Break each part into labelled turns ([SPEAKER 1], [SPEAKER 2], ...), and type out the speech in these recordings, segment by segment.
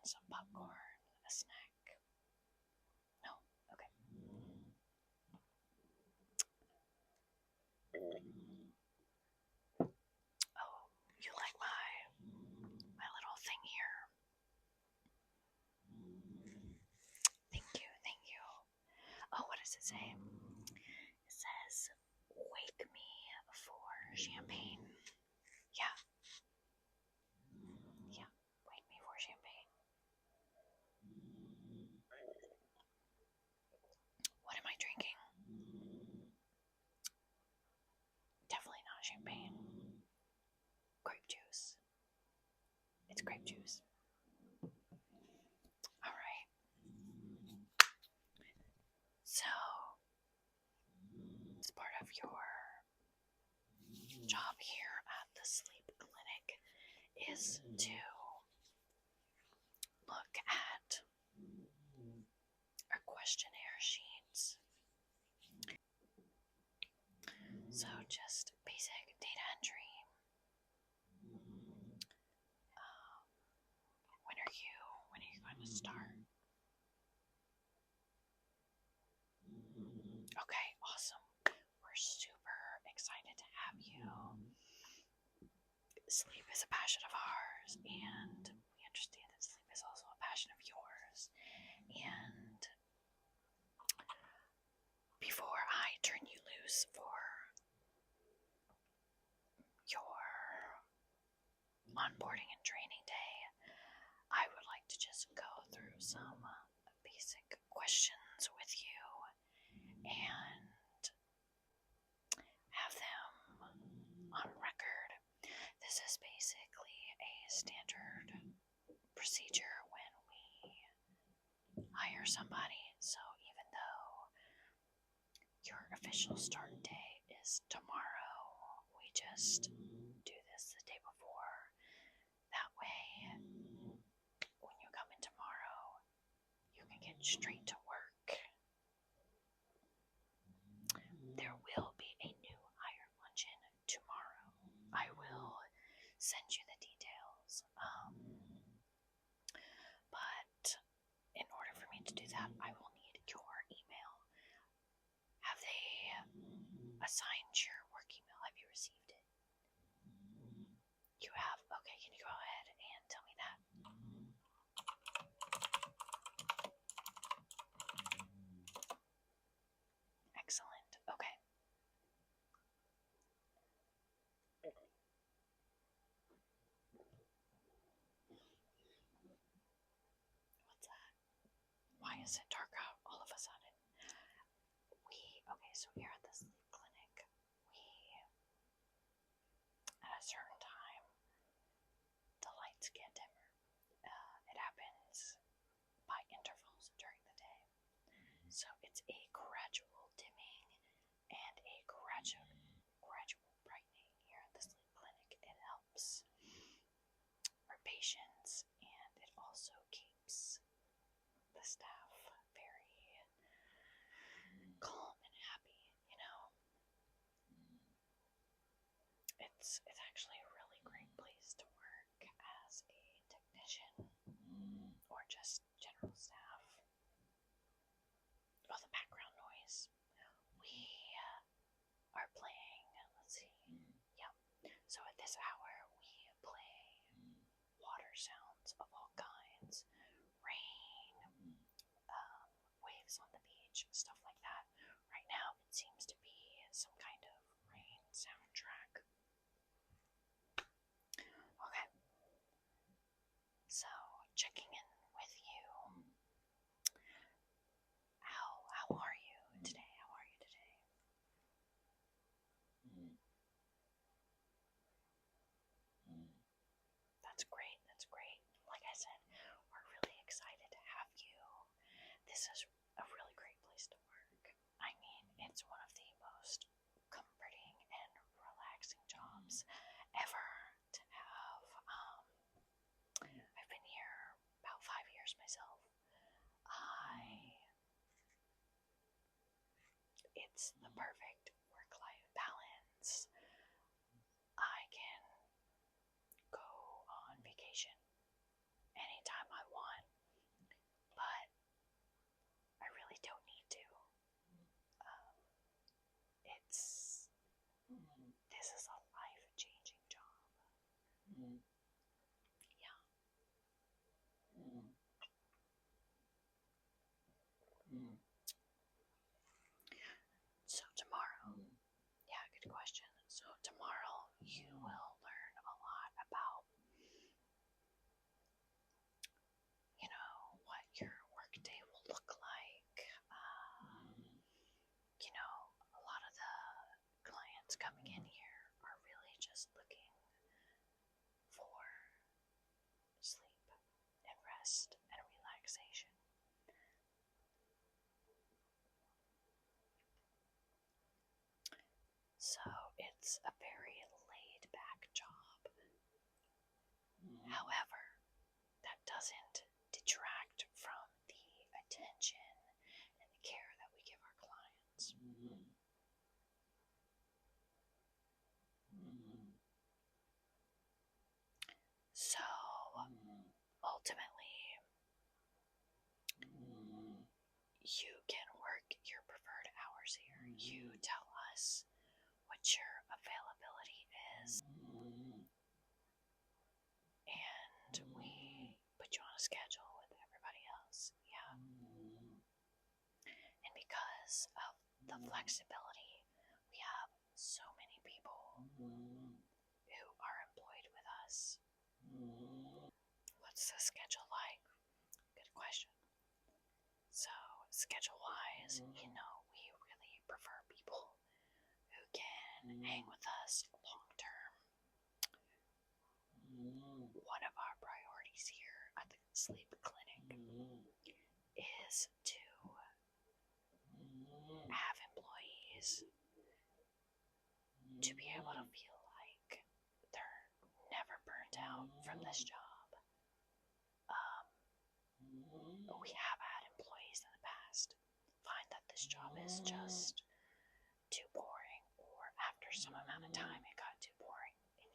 [SPEAKER 1] some popcorn, a snack. No? Okay. Oh, you like my little thing here? Thank you, thank you. Oh, what does it say? It says, "Wake me for champagne." Yeah. Yeah, wake me for champagne. What am I drinking? Definitely not champagne. Grape juice. It's grape juice. Alright. So, as part of your job here at the sleep clinic is to look at our questionnaire sheets. So just basic data entry. When are you going to start? Okay, awesome. We're super excited to have you. Sleep is a passion of ours, and we understand that sleep is also a passion of yours. And before I turn you loose for your onboarding and training day, I would like to just go through some basic questions with you and have them on record. This is basically a standard procedure when we hire somebody. So even though your official start day is tomorrow, we just do this the day before. That way, when you come in tomorrow, you can get straight to work. There will be a new hire luncheon tomorrow. I will send you the details. But in order for me to do that, I will need your email. Have they assigned your work email? Have you received it? You have? Okay, can you go ahead and tell me that? Excellent. Okay. What's that? Why is it dark out all of a sudden? Okay, so here at the sleep clinic, at a certain time, the lights get dimmer. It happens by intervals during the day. So it's a gradual dimming and a gradual brightening here at the sleep clinic. It helps our patients, and it also keeps the staff very calm and happy, you know. It's actually a really great place to work as a technician or just general staff. Oh, the background noise. We are playing, let's see, yeah. So at this hour, we play water sounds of all kinds. Rain, waves on the beach, stuff like that. Right now, it seems to be some kind of rain soundtrack. Okay. So, checking in with you. How are you today? How are you today? That's great. That's great. Like I said, we're really excited to have you. This is a really great place to work. I mean, it's one of the most comforting and relaxing jobs ever to have. I've been here about 5 years myself. It's the perfect work-life balance. I can go on vacation anytime I want. it's a very laid back job. However, that doesn't detract from the attention and the care that we give our clients. So, ultimately, you can work your preferred hours here. You tell us what your availability is, and we put you on a schedule with everybody else. Yeah. And because of the flexibility, we have so many people who are employed with us. What's the schedule like? Good question. So, schedule-wise, we really prefer people who can hang with us long-term. One of our priorities here at the sleep clinic is to have employees to be able to feel like they're never burnt out from this job. We have had employees in the past find that this job is just too boring, or after some amount of time it got too boring. And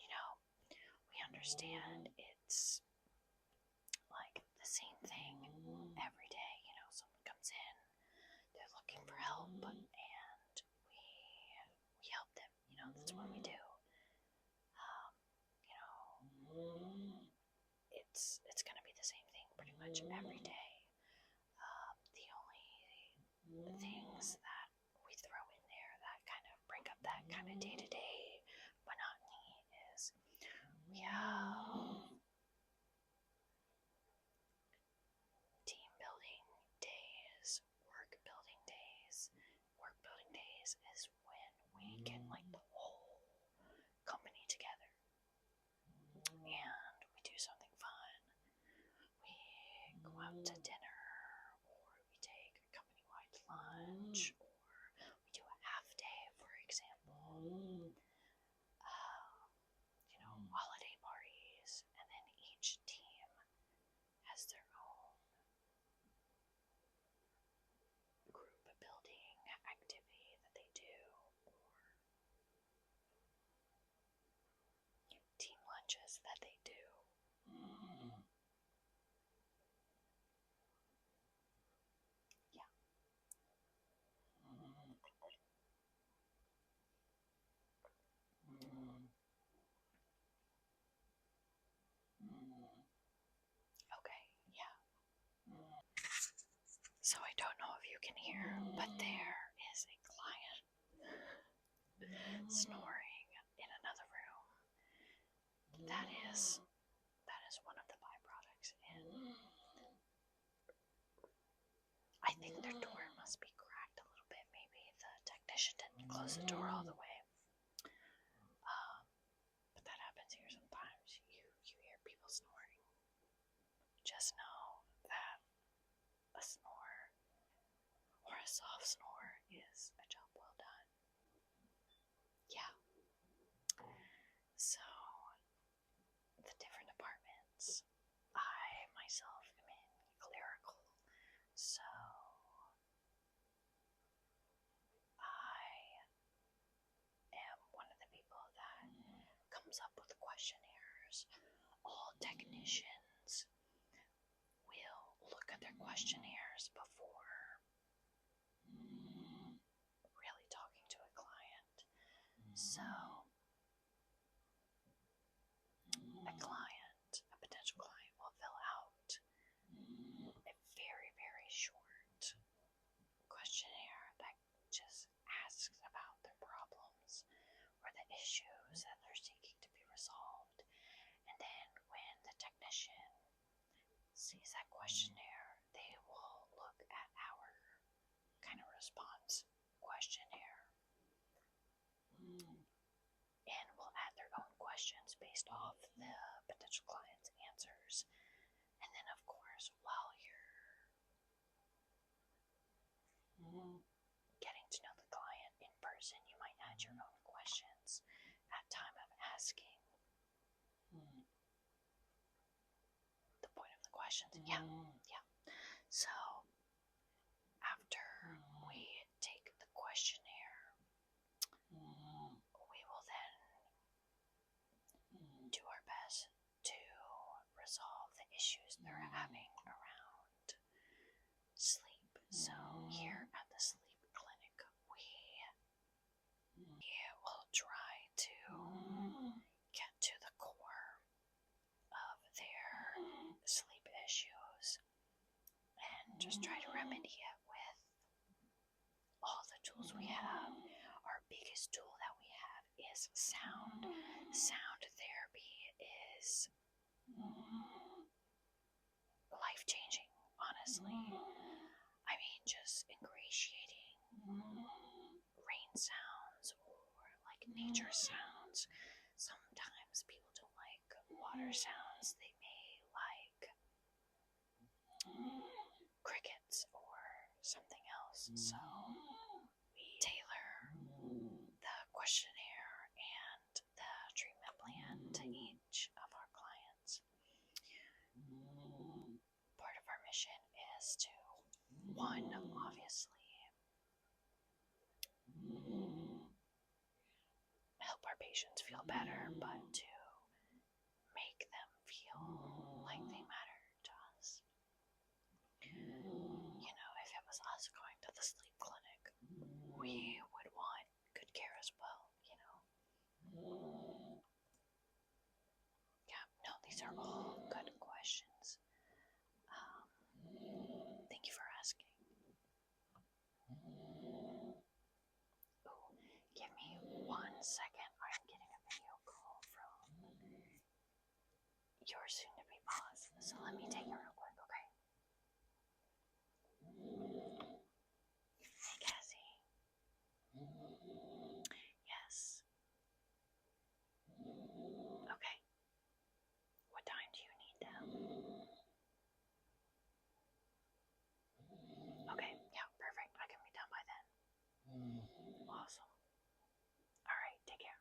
[SPEAKER 1] we understand it's like the same thing every day. Someone comes in, they're looking for help, and we help them. That's what we do. It's gonna be the same thing pretty much every day. The only things that we throw in there that kind of bring up that kind of day-to-day monotony is we have team building days, work building days. Work building days is when we get like the whole company together and we do something fun. We go out to dinner, or we take a company-wide lunch, or we do a half day, for example. Holiday parties, and then each team has their own group building activity that they do, or team lunches that they do. Yeah. Okay, yeah. So I don't know if you can hear, but there is a client snoring in another room. That is one of the byproducts, and I think their door must be cracked a little bit. Maybe the technician didn't close the door all the way. But that happens here sometimes. You hear people snoring. Just know that a snore or a soft snore is a job well done. Yeah. So, the different departments. I myself am in clerical, so I am one of the people that comes up with questionnaires. All technicians will look at their questionnaires before really talking to a client. So, a potential client will fill out a very, very short questionnaire that just asks about their problems or the issues that they're seeking to be resolved. And then when the technician sees that questionnaire, they will look at our kind of response questionnaire and will add their own questions based off the potential client's answers. And then, of course, while you're getting to know the client in person, you might add your own questions. questions. Yeah. So after we take the questionnaire, we will then do our best to resolve the issues they're having around sleep. So here at the sleep clinic, we will try to get to the core of their sleep issues and just try to remedy it with all the tools we have. Our biggest tool that we have is sound. Sound therapy is life-changing, honestly. I mean, just ingratiating rain sounds or like nature sounds. Sometimes people don't like water sounds. They may like crickets or something else. So we tailor the questionnaire and the treatment plan to each of our clients. Part of our mission is to, one, obviously, help our patients feel better, but to make them feel like they matter to us. You know, if it was us going to the sleep clinic, we would want good care as well, you know. Yeah, no, these are all good questions. Thank you for asking. Ooh, give me 1 second. I'm getting a video call from your soon-to-be boss, so let me take it real quick, okay? Hey, Cassie. Yes. Okay. What time do you need now? Okay, yeah, perfect. I can be done by then. Awesome. Alright, take care.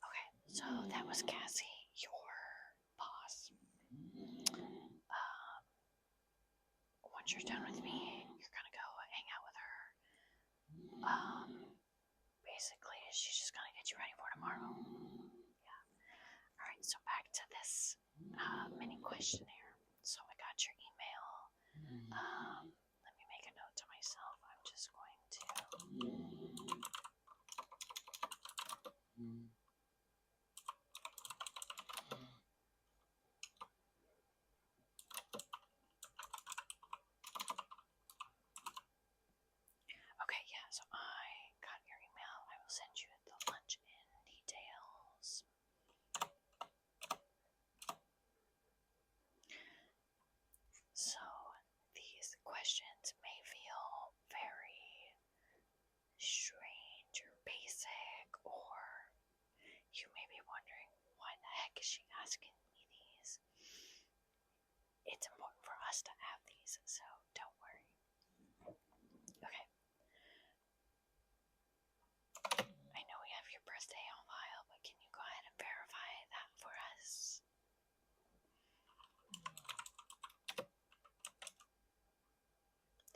[SPEAKER 1] Okay, so that was Cassie, your boss. Once you're done with me, you're gonna go hang out with her. Basically, she's just gonna get you ready for tomorrow. Yeah. Alright, so back to this mini questionnaire. So I got your email. Let me make a note to myself. I'm just going to. Okay, yeah, so I got your email. I will send you the lunch-in details. So, these questions may feel very strange or basic, or you may be wondering, why the heck is she asking me these? It's important for us to have these, so don't worry. Okay. I know we have your birthday on file, but can you go ahead and verify that for us?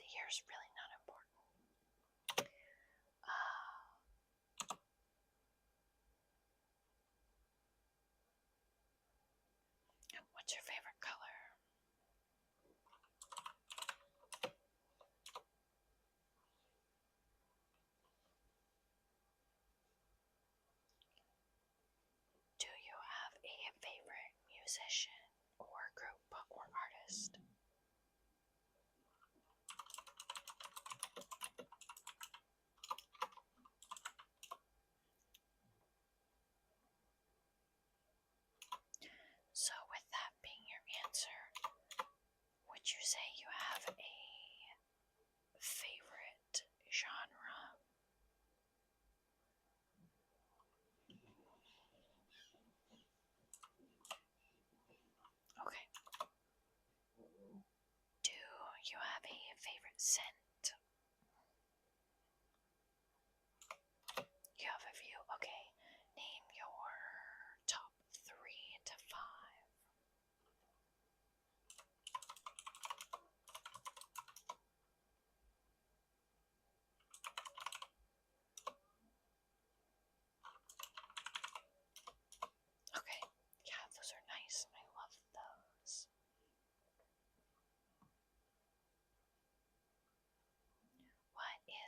[SPEAKER 1] The year's really not important. What's your favorite color? Do you have a favorite musician or group or artist? So with that being your answer, would you say you have a favorite genre? Okay. Do you have a favorite scent? You have a few? Okay. Name your top 3 to 5.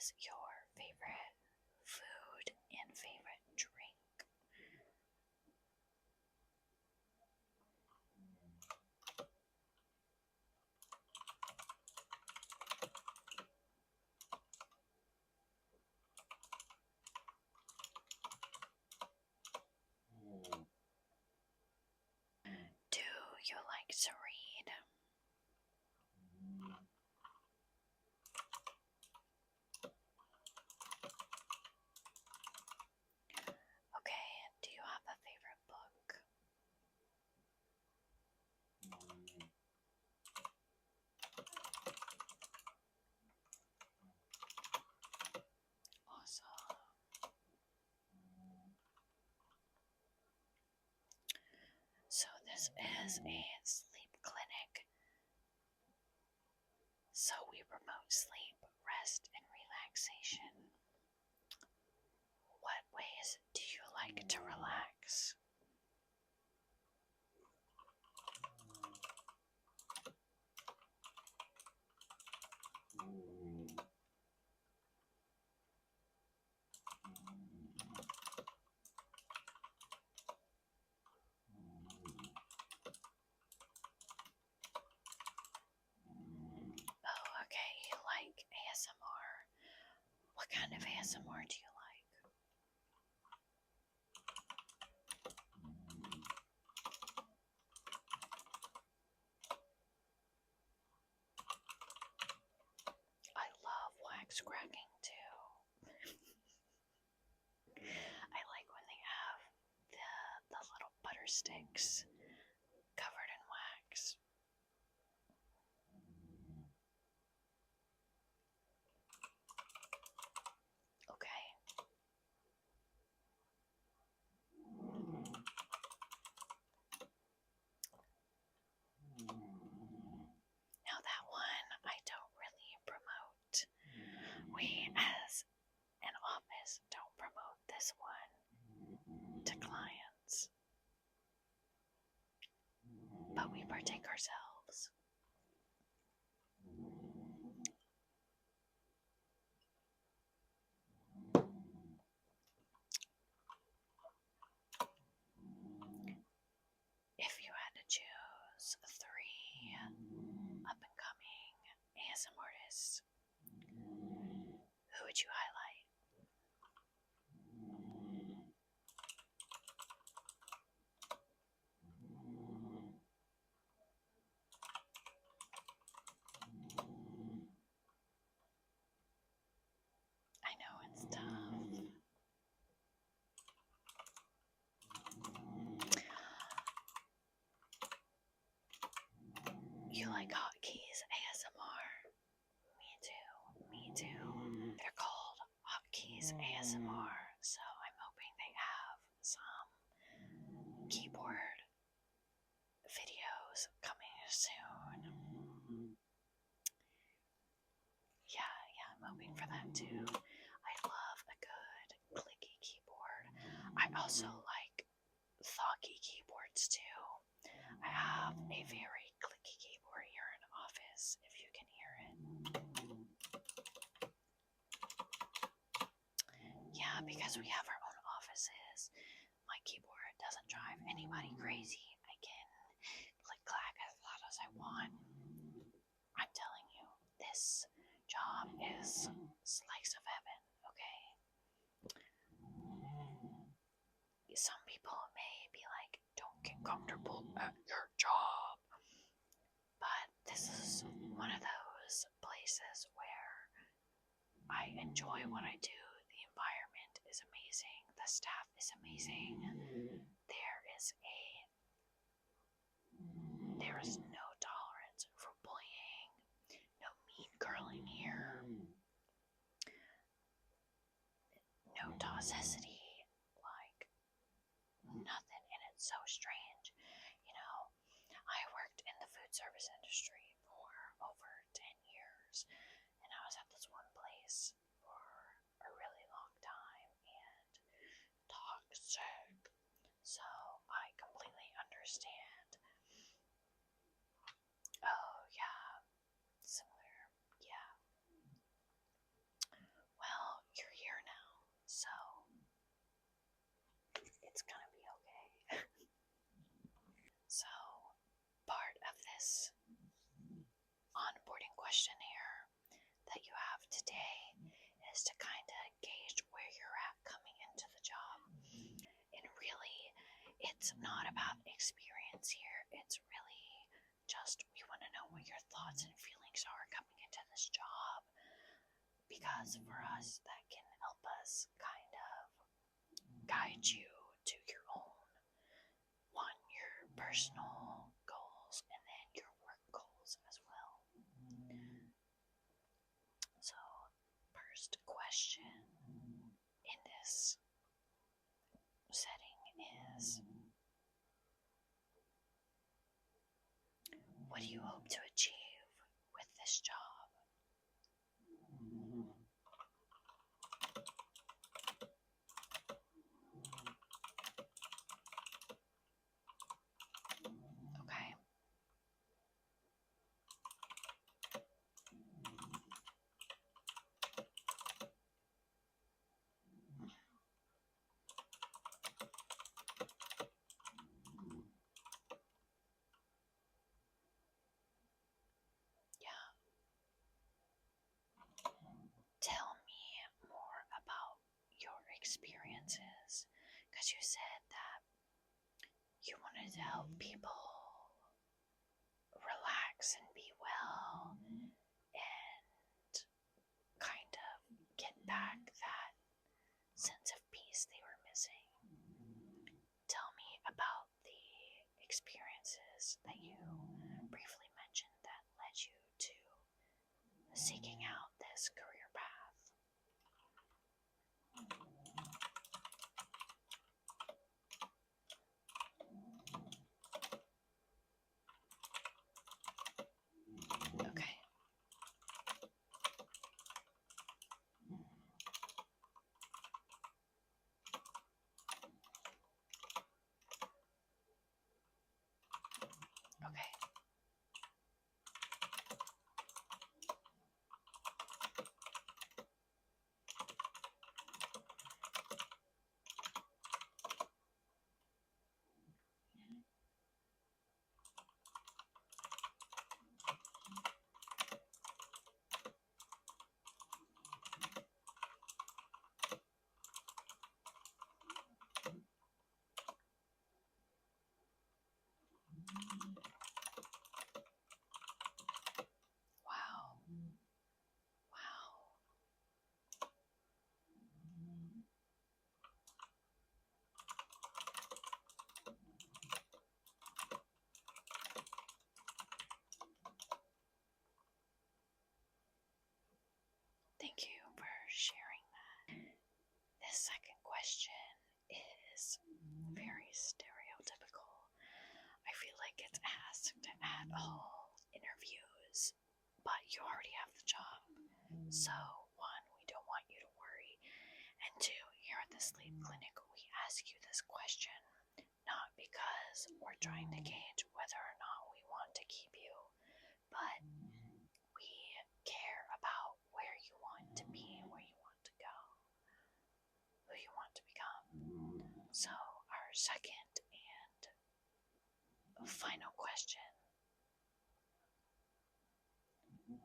[SPEAKER 1] is your favorite food and favorite drink? Do you like to read? Okay, do you have a favorite book? Awesome. So this is a sleep clinic. So we promote sleep, rest, and relaxation. What ways do you like to relax? Oh, okay, you like ASMR. What kind of ASMR do you like? I love wax cracking too. I like when they have the little butter sticks covered in wax. Okay. Now that one I don't really promote. We as an office don't promote this one to clients. But we partake ourselves. If you had to choose 3 up and coming ASMR artists, who would you highlight? I know it's tough. You like hotkeys ASMR? Me too. They're called hotkeys ASMR, so I'm hoping they have some keyboard videos coming soon. Yeah, I'm hoping for that too. I love a good clicky keyboard. I also like thocky keyboards too. I have a very clicky keyboard here in the office, if you can hear it. Yeah, because we have our own offices. My keyboard doesn't drive anybody crazy. I can click clack as loud as I want. I'm telling you, this job is slice of heaven, okay? Some people may be like, don't get comfortable at your job. But this is one of those places where I enjoy what I do. The environment is amazing. The staff is amazing. There is no tolerance for bullying, no mean girling here, no toxicity, like nothing, and it's so strange. You know, I worked in the food service industry for over 10 years, and I was at this one place for a really long time, and toxic. So I completely understand. Oh, yeah, similar, yeah. is to kind of gauge where you're at coming into the job. And really, it's not about experience here. It's really just we want to know what your thoughts and feelings are coming into this job. Because for us, that can help us kind of guide you to your own, your personal goals and then your work goals as well. So, first question in this setting is, what do you hope to achieve with this job? Okay. Yeah. Tell me more about your experiences, because you said that you wanted to help people relax and be well and kind of get back that sense of peace they were missing. Tell me about the experiences that you briefly mentioned that led you to seeking out this career path. Okay. Okay. Wow. Wow. Thank you for sharing that. This second question is very stereotypical. I feel like it's asked at all interviews, but you already have the job. So, one, we don't want you to worry. And two, here at the sleep clinic, we ask you this question not because we're trying to gauge whether or not we want to keep you, but we care about where you want to be, where you want to go, who you want to become. So, our second and final question: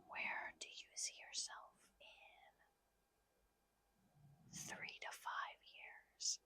[SPEAKER 1] where do you see yourself in 3 to 5 years?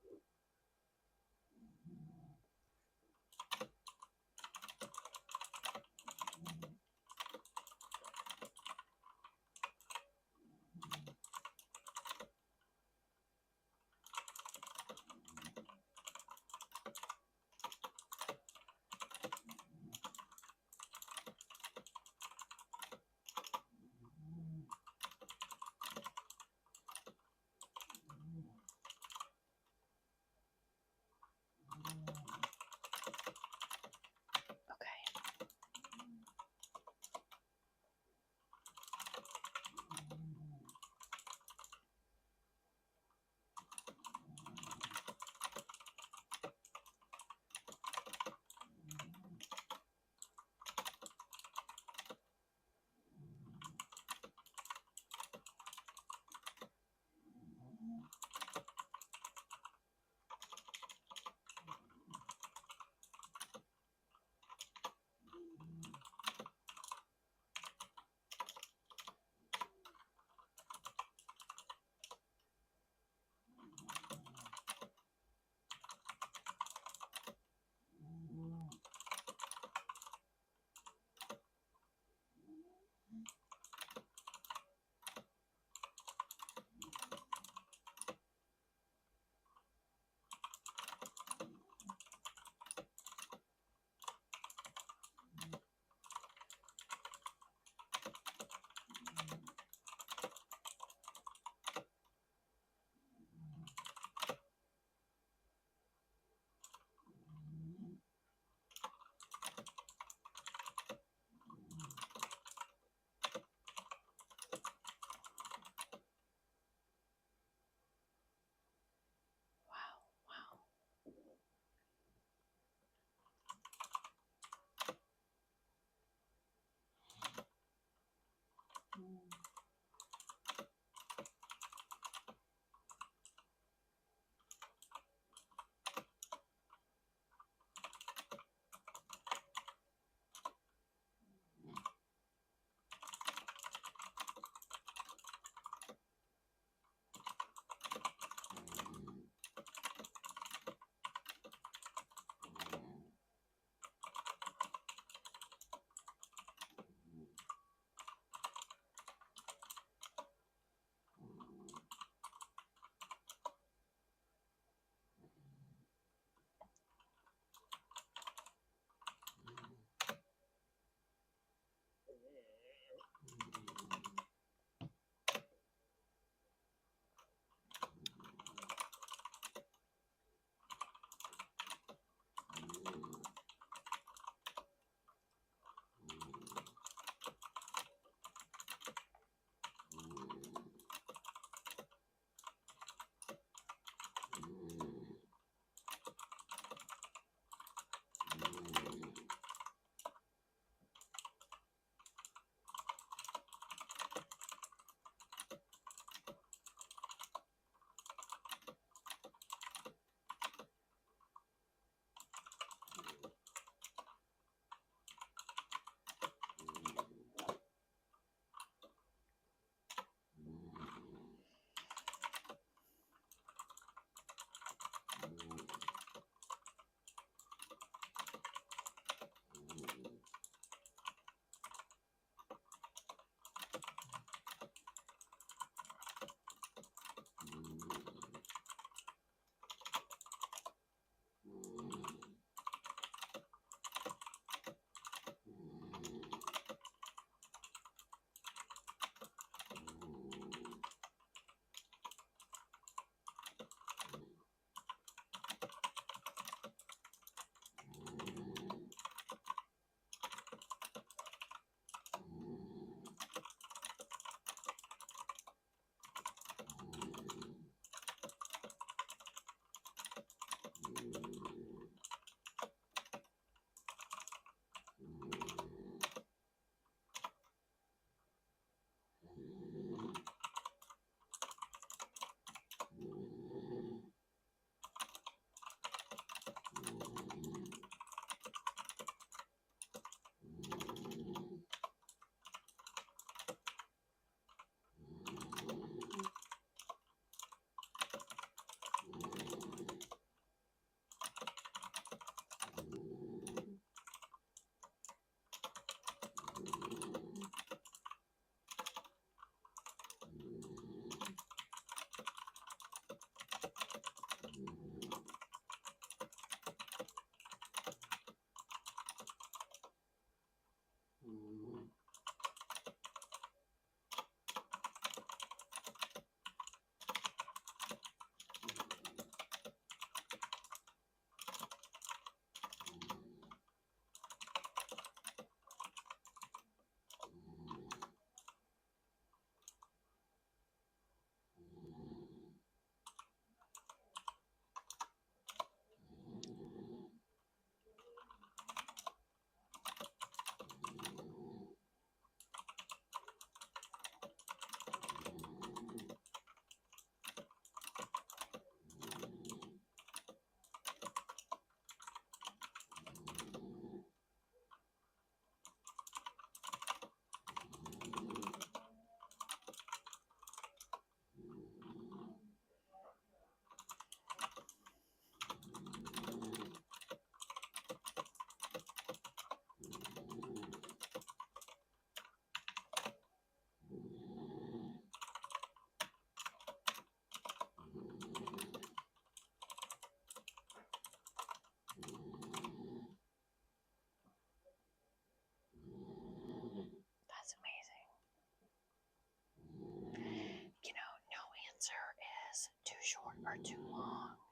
[SPEAKER 1] far too long.